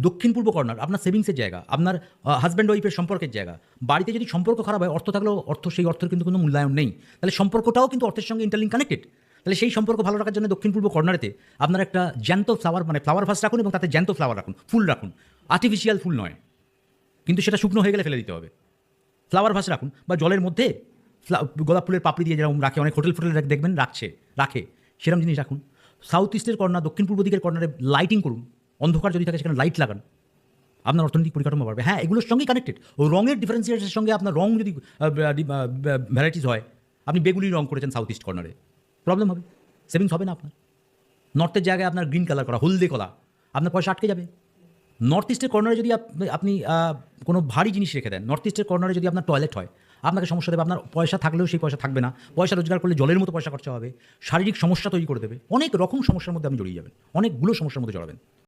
দক্ষিণ পূর্ব কর্নার আপনার সেভিংসের জায়গা, আপনার হাজব্যান্ড ওয়াইফের সম্পর্কের জায়গা। বাড়িতে যদি সম্পর্ক খারাপ হয়, অর্থ থাকলেও সেই অর্থের কিন্তু কোনো মূল্যায়ন নেই, তাহলে সম্পর্কটাও কিন্তু অর্থের সঙ্গে ইন্টারলিঙ্ক কানেক্টেড। তাহলে সেই সম্পর্ক ভালো রাখার জন্য দক্ষিণ পূর্ব কর্নারেতে আপনার একটা জ্যান্ত ফ্লাওয়ার, মানে ফ্লাওয়ার ভাস রাখুন এবং তাতে জ্যান্ত ফ্লাওয়ার রাখুন, ফুল রাখুন, আর্টিফিশিয়াল ফুল নয়, কিন্তু সেটা শুকনো হয়ে গেলে ফেলে দিতে হবে। ফ্লাওয়ার ভাস রাখুন, বা জলের মধ্যে গোলাপ ফুলের পাপড়ি দিয়ে যেরকম রাখে, অনেক হোটেল ফোটেল দেখবেন রাখে সেরকম জিনিস রাখুন। সাউথ ইস্টের কর্নার, দক্ষিণ পূর্ব দিকের কর্নারে লাইটিং করুন, অন্ধকার যদি থাকে সেখানে লাইট লাগান, আপনার অর্থনৈতিক পরিকাঠামো বাড়বে। হ্যাঁ, এগুলোর সঙ্গেই কানেক্টেড। ও রঙের ডিফারেন্সিয়েশনের সঙ্গে আপনার রং যদি ভ্যারাইটিস হয়, আপনি বেগুনি রং করেছেন সাউথ ইস্ট কর্নারে, প্রবলেম হবে, সেভিংস হবে না আপনার। নর্থের জায়গায় আপনার গ্রিন কালার করা, হলদে কলা, আপনার পয়সা আটকে যাবে। নর্থ ইস্টের কর্নারে যদি আপনি কোনো ভারী জিনিস রেখে দেন, নর্থ ইস্টের কর্নারে যদি আপনার টয়লেট হয়, আপনাকে সমস্যা দেবে। আপনার পয়সা থাকলেও সেই পয়সা থাকবে না, পয়সা রোজগার করলে জলের মতো পয়সা খরচা হবে, শারীরিক সমস্যা তৈরি করে দেবে, অনেক রকম সমস্যার মধ্যে আপনি জড়িয়ে যাবেন, অনেকগুলো সমস্যার মধ্যে জড়াবেন।